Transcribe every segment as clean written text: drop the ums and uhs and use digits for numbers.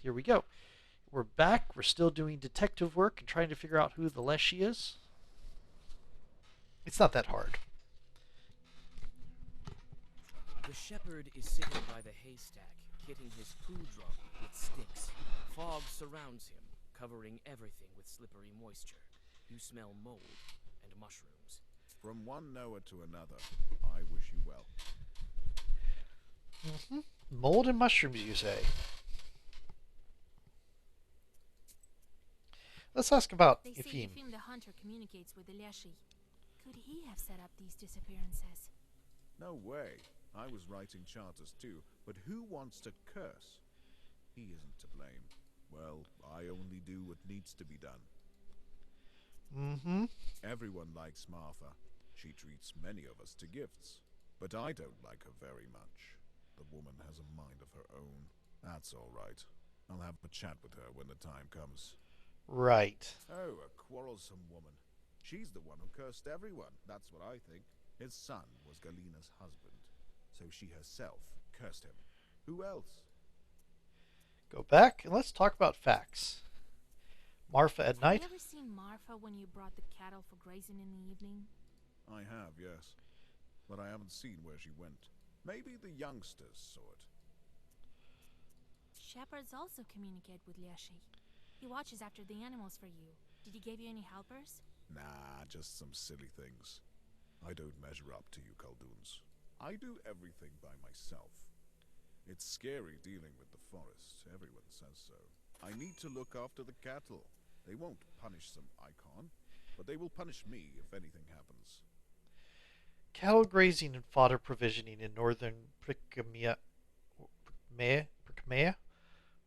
here we go. We're back. We're still doing detective work and trying to figure out who the Leshy is. It's not that hard. The shepherd is sitting by the haystack, hitting his poo drum with sticks. Fog surrounds him, covering everything with slippery moisture. You smell mold and mushrooms. From one knower to another, I wish you well. Mold and mushrooms, you say? Let's ask about They say Efim. Efim the hunter communicates with the Leshy. Could he have set up these disappearances? No way. I was writing charters too, but who wants to curse? He isn't to blame. Well, I only do what needs to be done. Everyone likes Martha. She treats many of us to gifts. But I don't like her very much. The woman has a mind of her own. That's all right. I'll have a chat with her when the time comes. Right. Oh, a quarrelsome woman. She's the one who cursed everyone. That's what I think. His son was Galina's husband, so she herself cursed him. Who else? Go back and let's talk about facts. Marfa at night. Have you ever seen Marfa when you brought the cattle for grazing in the evening? I have, yes. But I haven't seen where she went. Maybe the youngsters saw it. Shepherds also communicate with Leshy. He watches after the animals for you. Did he give you any helpers? Nah, just some silly things. I don't measure up to you, Khaldoons. I do everything by myself. It's scary dealing with the forest. Everyone says so. I need to look after the cattle. They won't punish some icon, but they will punish me if anything happens. Cattle grazing and fodder provisioning in northern Pricamea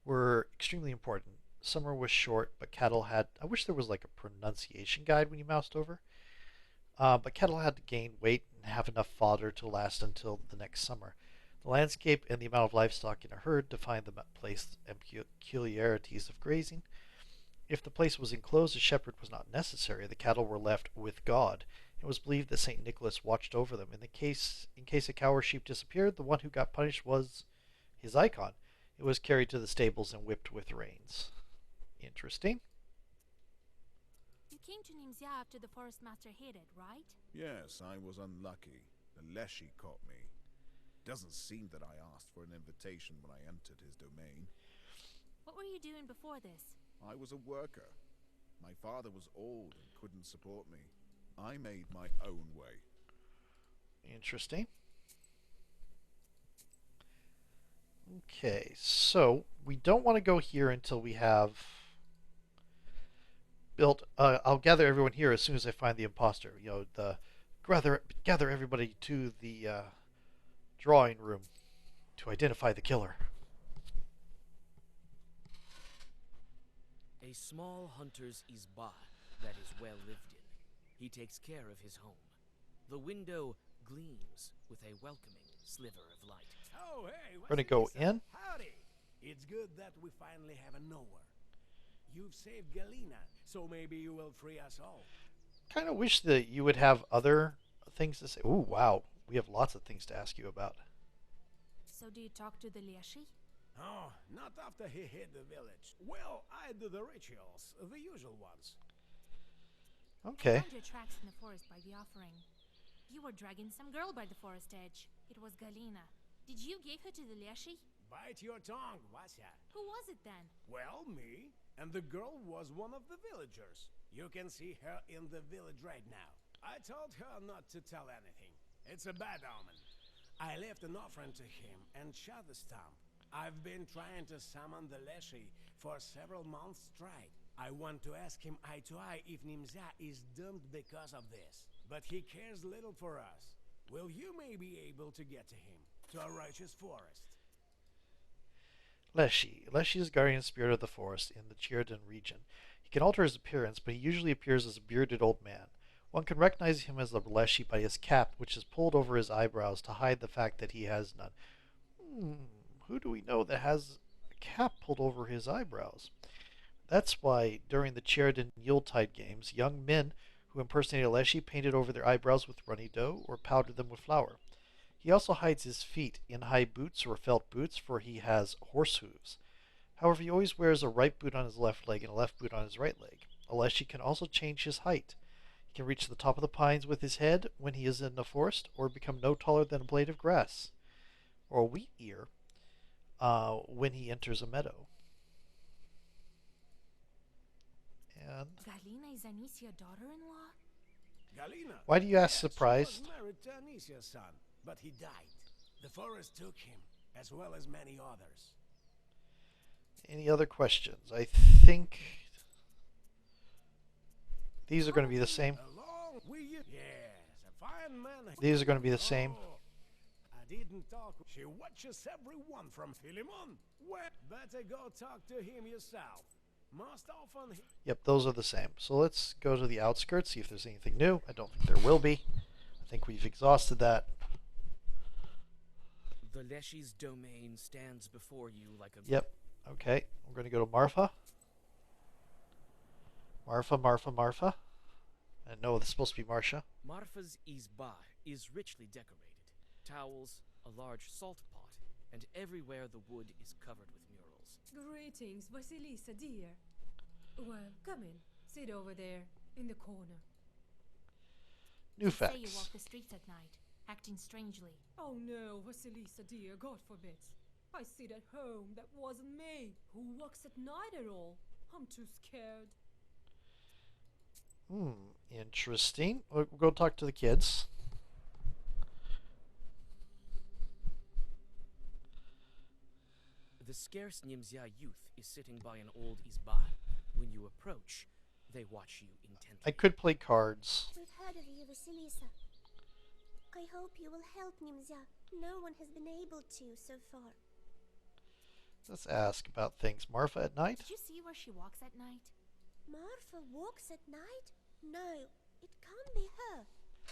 were extremely important. Summer was short, but cattle had... I wish there was like a pronunciation guide when you moused over. But cattle had to gain weight and have enough fodder to last until the next summer. The landscape and the amount of livestock in a herd defined the place and peculiarities of grazing. If the place was enclosed, a shepherd was not necessary. The cattle were left with God. It was believed that St. Nicholas watched over them. In case a cow or sheep disappeared, the one who got punished was his icon. It was carried to the stables and whipped with reins. Interesting. You came to Nimzia after the forest master hid it, right? Yes, I was unlucky. The Leshy caught me. Doesn't seem that I asked for an invitation when I entered his domain. What were you doing before this? I was a worker. My father was old and couldn't support me. I made my own way. Interesting. Okay, so we don't want to go here until we have built. I'll gather everyone here as soon as I find the imposter. You know, gather everybody to the drawing room to identify the killer. A small hunter's izbah that is well lived in. He takes care of his home. The window gleams with a welcoming sliver of light. Oh, hey, We're gonna go in. Howdy. It's good that we finally have a knower. You've saved Galina, so maybe you will free us all. Kind of wish that you would have other things to say. Ooh, wow. We have lots of things to ask you about. So do you talk to the Leshy? Oh, not after he hid the village. Well, I do the rituals, the usual ones. Okay. I found your tracks in the forest by the offering. You were dragging some girl by the forest edge. It was Galina. Did you give her to the Leshy? Bite your tongue, Vasya. Who was it then? Well, me. And the girl was one of the villagers. You can see her in the village right now. I told her not to tell anything. It's a bad omen. I left an offering to him and shot the stump. I've been trying to summon the Leshy for several months straight. I want to ask him eye to eye if Nimzia is doomed because of this. But he cares little for us. Will you may be able to get to him, to a righteous forest? Leshy. Leshy is guardian spirit of the forest in the Chirdan region. He can alter his appearance, but he usually appears as a bearded old man. One can recognize him as the Leshy by his cap, which is pulled over his eyebrows to hide the fact that he has none. Who do we know that has a cap pulled over his eyebrows? That's why, during the Chirdan Yuletide games, young men who impersonated Leshy painted over their eyebrows with runny dough or powdered them with flour. He also hides his feet in high boots or felt boots, for he has horse hooves. However, he always wears a right boot on his left leg and a left boot on his right leg. A Leshy can also change his height. He can reach the top of the pines with his head when he is in the forest, or become no taller than a blade of grass, or a wheat ear when he enters a meadow. And Galina is Anisia's daughter-in-law? Galina. why do you ask Yes, surprised? She was married to Anisia's son, but he died. The forest took him, as well as many others. Any other questions? I think these are going to be the same. Along with you. Yes, a fine man. These are going to be the same. Oh, I didn't talk. She watches everyone from Philemon. Well, better go talk to him yourself. Most often Yep, those are the same. So let's go to the outskirts, see if there's anything new. I don't think there will be. I think we've exhausted that. The Leshy's domain stands before you like a... Yep. Okay, we're going to go to Marfa. Marfa. And no, this is supposed to be Marcia. Marfa's izba is richly decorated. Towels, a large salt pot, and everywhere the wood is covered with murals. Greetings, Vasilisa, dear. Well, come in. Sit over there, in the corner. New They say you facts. walk the streets at night, acting strangely. Oh no, Vasilisa, dear, God forbid. I sit at home, that wasn't me. Who walks at night at all? I'm too scared. Interesting. We'll go talk to the kids. The scarce Nimzia youth is sitting by an old izba. When you approach, they watch you intently. I could play cards. We've heard of you, Vasilisa. I hope you will help Nimzia. No one has been able to so far. Let's ask about things. Marfa at night? Did you see where she walks at night? Marfa walks at night? No, it can't be her.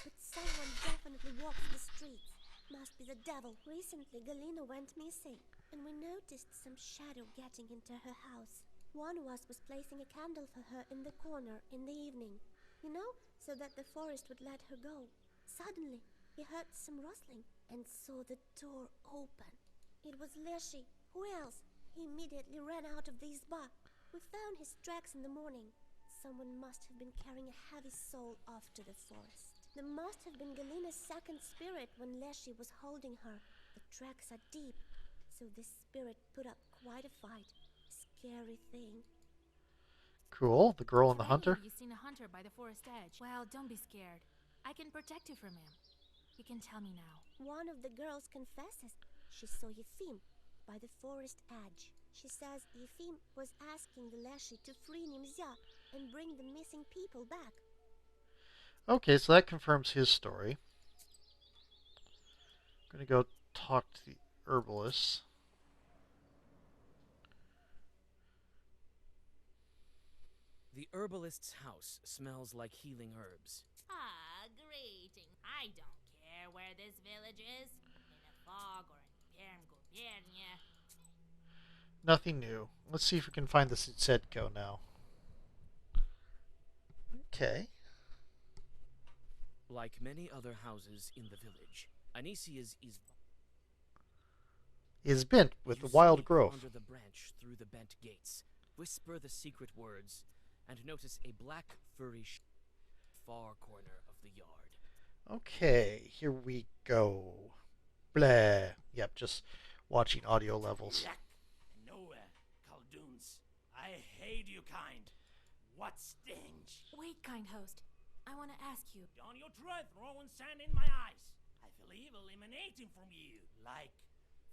But someone definitely walks the streets. Must be the devil. Recently, Galina went missing, and we noticed some shadow getting into her house. One of us was placing a candle for her in the corner in the evening, you know, so that the forest would let her go. Suddenly, he heard some rustling and saw the door open. It was Leshy. Who else? He immediately ran out of the izba. We found his tracks in the morning. Someone must have been carrying a heavy soul off to the forest. There must have been Galina's second spirit when Leshy was holding her. The tracks are deep, so this spirit put up quite a fight. Scary thing. Cool. The girl and the Today, hunter? You seen a hunter by the forest edge. Well, don't be scared. I can protect you from him. You can tell me now. One of the girls confesses she saw Yefim by the forest edge. She says Yefim was asking the Leshy to free Nimzia and bring the missing people back. Okay, so that confirms his story. I'm going to go talk to the herbalist. The herbalist's house smells like healing herbs. Ah, greeting. I don't care where this village is. In a fog or in Perm Gubiernia. Nothing new. Let's see if we can find the Sitsetko now. Okay. Like many other houses in the village, Anisia's Is bent with You the wild sneak growth. under the branch through the bent gates, whisper the secret words, and notice a black furry far corner of the yard. Okay, here we go. Blah. Yep, just watching audio levels. Yuck. Nowhere, Caldoons. I hate you kind. What stench? Wait, kind host. I want to ask you. Don't you try throwing sand in my eyes. I feel evil emanating from you. Like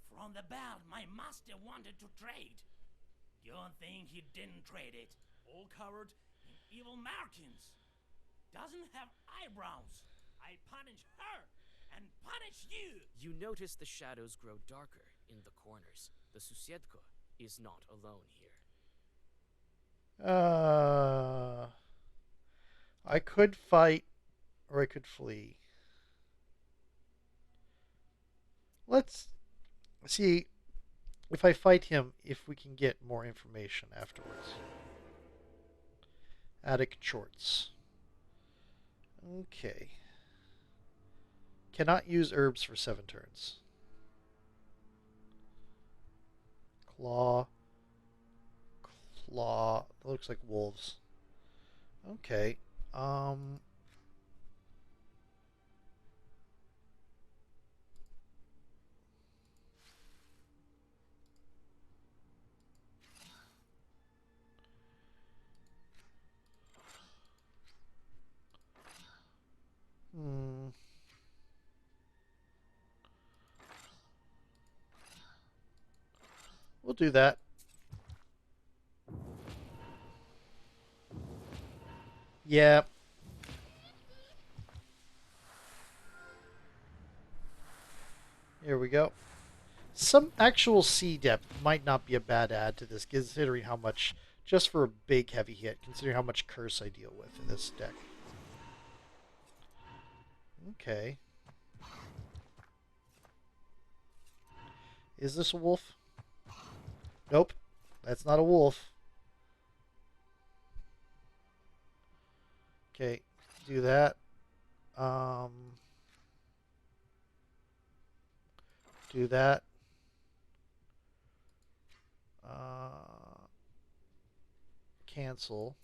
from the belt my master wanted to trade. Don't think he didn't trade it. All covered in evil markings. Doesn't have eyebrows. I punish her and punish you. You notice the shadows grow darker in the corners. The Susiedko is not alone here. I could fight, or I could flee. Let's see if I fight him, if we can get more information afterwards. Attic Shorts. Okay. Cannot use herbs for 7 turns. Claw. claw. That looks like wolves. Okay. Um. Hmm. We'll do that. Yeah. Here we go. Some actual sea depth might not be a bad add to this, considering how much, just for a big heavy hit, considering how much curse I deal with in this deck. Okay. Is this a wolf? Nope. That's not a wolf. Okay. Do that. Um. Do that. Cancel.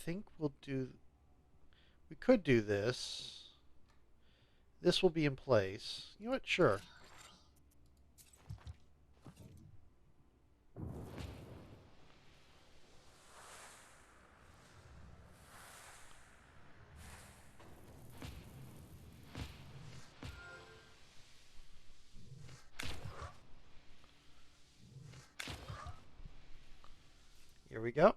Think we'll do. We could do this. This will be in place. You know what? Sure. Here we go.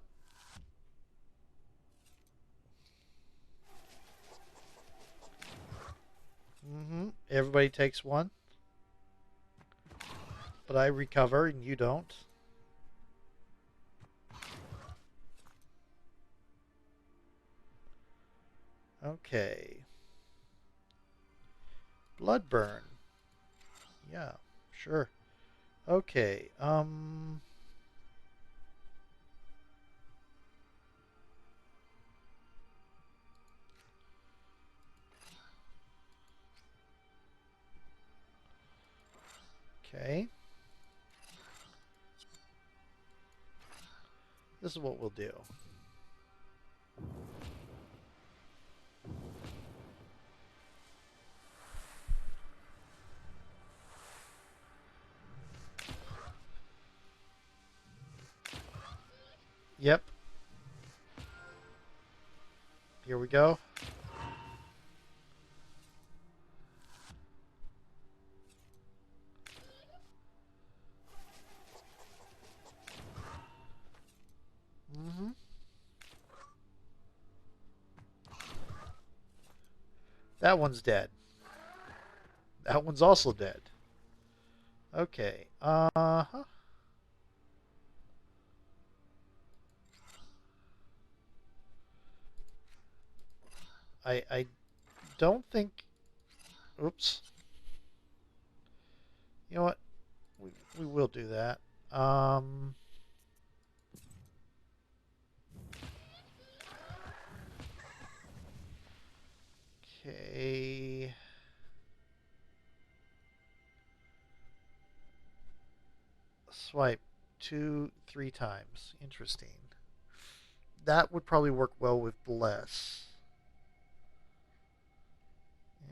Everybody takes one. But I recover and you don't. Okay. Blood burn. Yeah, sure. Okay. Okay. This is what we'll do. Yep. Here we go. That one's dead. That one's also dead. Okay. Uh-huh. I don't think... Oops. You know what? We will do that. Okay. Swipe 2, 3 times. Interesting. That would probably work well with Bless.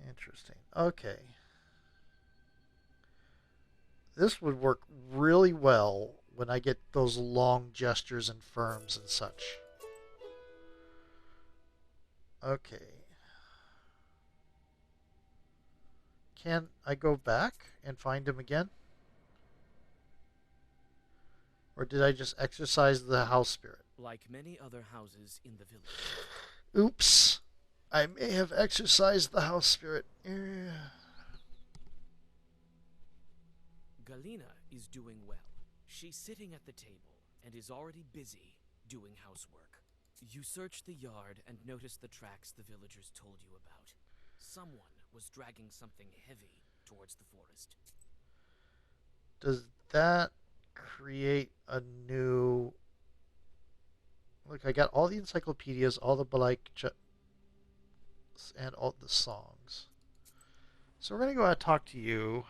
Interesting. Okay. This would work really well when I get those long gestures and firms and such. Okay. Can I go back and find him again? Or did I just exercise the house spirit? Like many other houses in the village. Oops. I may have exercised the house spirit. Galina is doing well. She's sitting at the table and is already busy doing housework. You search the yard and notice the tracks the villagers told you about. Someone was dragging something heavy towards the forest. Does that create a new... Look, I got all the encyclopedias, all the and all the songs. So we're going to go ahead and talk to you.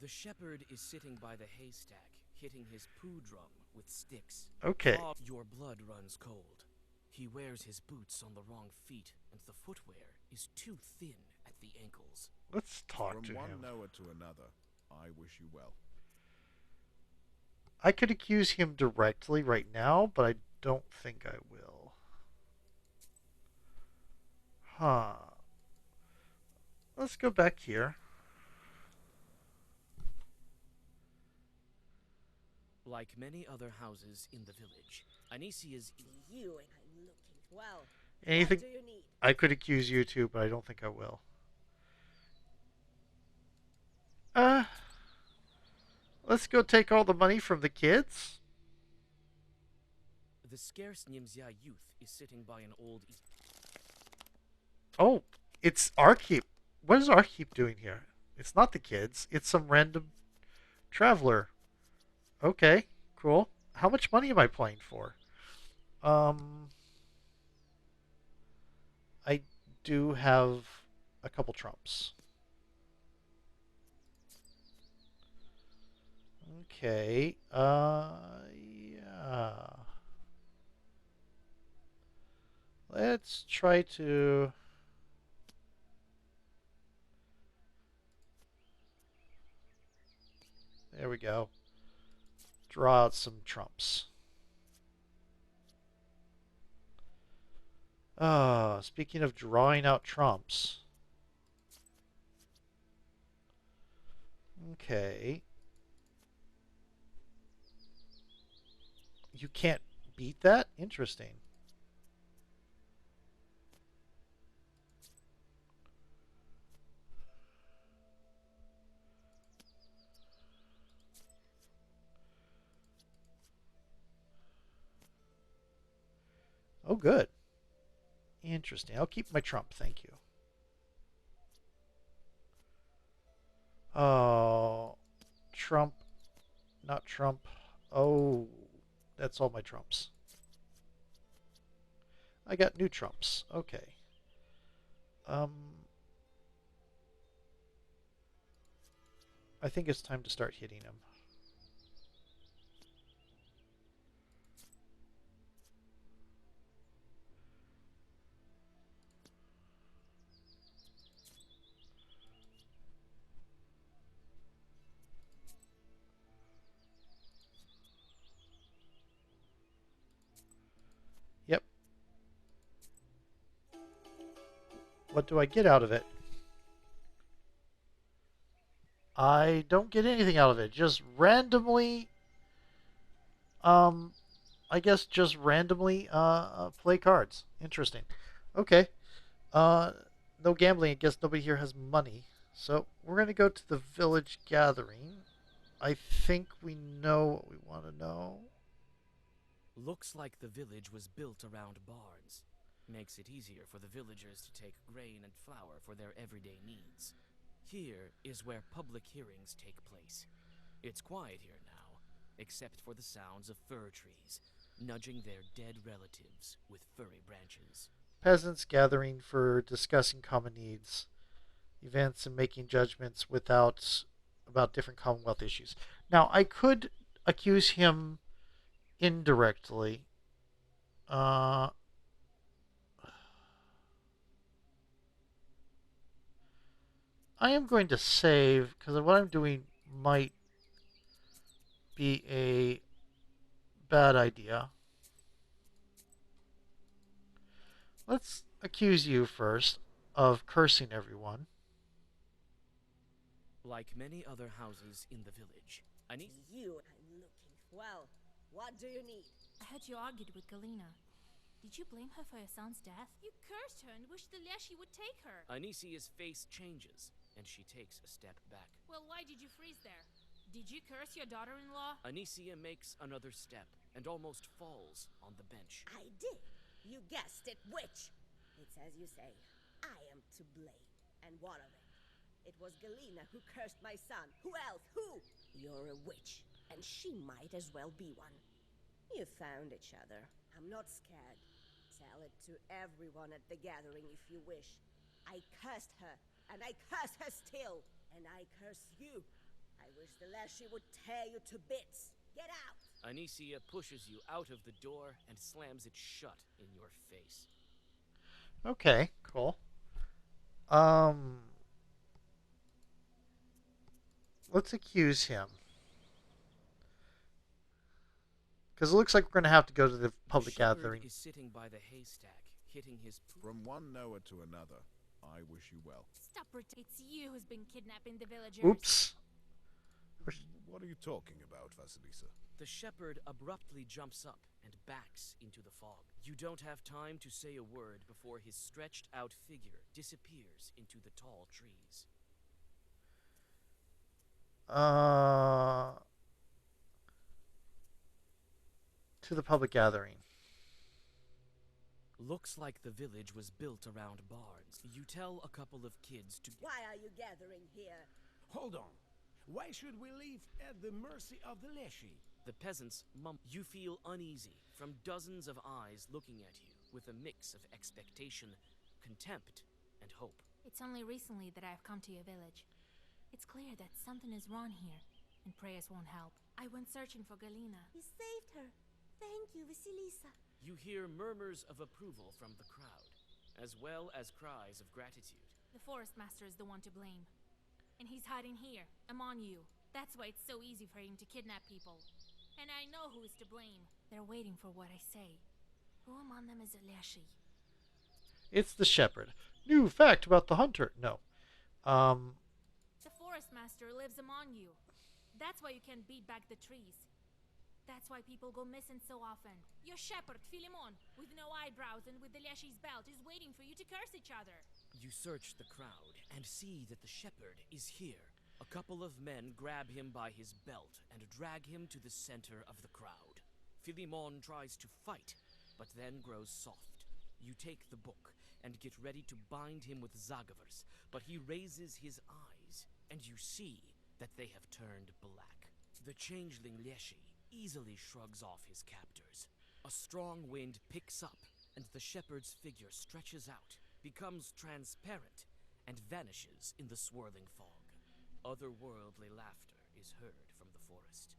The shepherd is sitting by the haystack, hitting his poo drum with sticks. Okay. Your blood runs cold. He wears his boots on the wrong feet, and the footwear is too thin at the ankles. Let's talk From to one him. Noah to another, I wish you well. I could accuse him directly right now, but I don't think I will. Huh. Let's go back here. Like many other houses in the village, Anisia's You and I'm looking well. Anything? What do you need? I could accuse you too, but I don't think I will. Uh, let's go take all the money from the kids. the scarce Nimzia youth is sitting by an old. Oh, it's Arkheep. What is Arkheep doing here? It's not the kids. It's some random traveler. Okay, cool. How much money am I playing for? I do have a couple trumps. Okay. Yeah. Let's try to. There we go. Draw out some trumps. Speaking of drawing out trumps. Okay. You can't beat that? Interesting. Oh, good. Interesting. I'll keep my trump, thank you. Oh, trump. Not trump. Oh, that's all my trumps. I got new trumps. Okay. I think it's time to start hitting him. Yep. What do I get out of it? I don't get anything out of it. Just randomly, I guess just randomly play cards. Interesting. Okay. Uh, no gambling. I guess nobody here has money. So we're going to go to the village gathering. I think we know what we want to know. Looks like the village was built around barns. Makes it easier for the villagers to take grain and flour for their everyday needs. Here is where public hearings take place. It's quiet here now, except for the sounds of fir trees, nudging their dead relatives with furry branches. Peasants gathering for discussing common needs, events, and making judgments about different Commonwealth issues. Now, I could accuse him indirectly. I am going to save because what I'm doing might be a bad idea. Let's accuse you first of cursing everyone. Like many other houses in the village, You and I'm looking well. What do you need? I heard you argued with Galena. Did you blame her for your son's death? You cursed her and wished the Leshy would take her. Anisia's face changes, and she takes a step back. Well, why did you freeze there? Did you curse your daughter-in-law? Anisia makes another step and almost falls on the bench. I did. You guessed it, witch. It's as you say. I am to blame. And what of it? It was Galena who cursed my son. Who else? Who? You're a witch, and she might as well be one. You found each other. I'm not scared. Tell it to everyone at the gathering if you wish. I cursed her, and I curse her still, and I curse you. I wish the Leshy would tear you to bits. Get out! Anicia pushes you out of the door and slams it shut in your face. Okay, cool. Um, let's accuse him. Because it looks like we're going to have to go to the public gathering. Is sitting by the haystack, hitting his... From one Noah to another, I wish you well. Stop it. It's you who's been kidnapping the villagers. Oops. What are you talking about, Vasilisa? The shepherd abruptly jumps up and backs into the fog. You don't have time to say a word before his stretched out figure disappears into the tall trees. To the public gathering. Looks like the village was built around barns. You tell a couple of kids to... Why are you gathering here? Hold on. Why should we leave at the mercy of the Leshy? The peasants mumble. You feel uneasy from dozens of eyes looking at you with a mix of expectation, contempt, and hope. It's only recently that I've come to your village. It's clear that something is wrong here, and prayers won't help. I went searching for Galina. You saved her. Thank you, Vasilisa. You hear murmurs of approval from the crowd, as well as cries of gratitude. The forest master is the one to blame. And he's hiding here, among you. That's why it's so easy for him to kidnap people. And I know who is to blame. They're waiting for what I say. Who among them is a Leshy? It's the shepherd. New fact about the hunter. No. The forest master lives among you. That's why you can't beat back the trees. That's why people go missing so often. Your shepherd, Philemon, with no eyebrows and with the Leshy's belt, is waiting for you to curse each other. You search the crowd and see that the shepherd is here. A couple of men grab him by his belt and drag him to the center of the crowd. Philemon tries to fight, but then grows soft. You take the book and get ready to bind him with zagavers, but he raises his eyes, and you see that they have turned black. The changeling Leshy easily shrugs off his captors. A strong wind picks up, and the shepherd's figure stretches out, becomes transparent, and vanishes in the swirling fog. Otherworldly laughter is heard from the forest.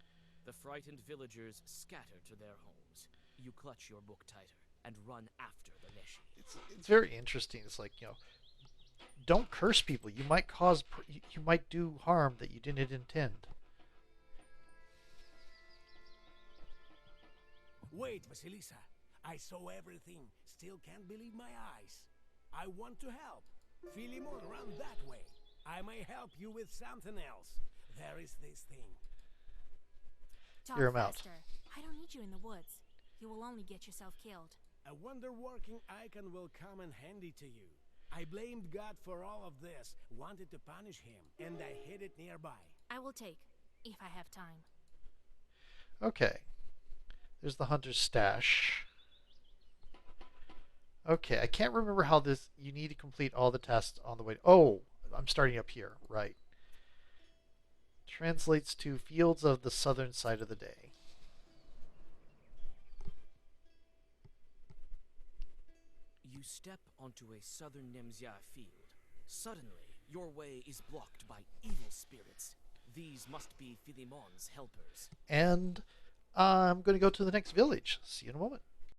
The frightened villagers scatter to their homes. You clutch your book tighter and run after the Leshy. It's very interesting. It's like, don't curse people. You might you might do harm that you didn't intend. Wait, Vasilisa. I saw everything. Still can't believe my eyes. I want to help. Philemon, run that way. I may help you with something else. There is this thing. Talk Hear him out. faster. I don't need you in the woods. You will only get yourself killed. A wonder-working icon will come in handy to you. I blamed God for all of this, wanted to punish him, and I hid it nearby. I will take, if I have time. Okay. There's the hunter's stash. Okay, I can't remember how this... You need to complete all the tests on the way... Oh, I'm starting up here. Right. Translates to fields of the southern side of the day. You step onto a southern Nemzia field. Suddenly, your way is blocked by evil spirits. These must be Philemon's helpers. And I'm going to go to the next village. See you in a moment.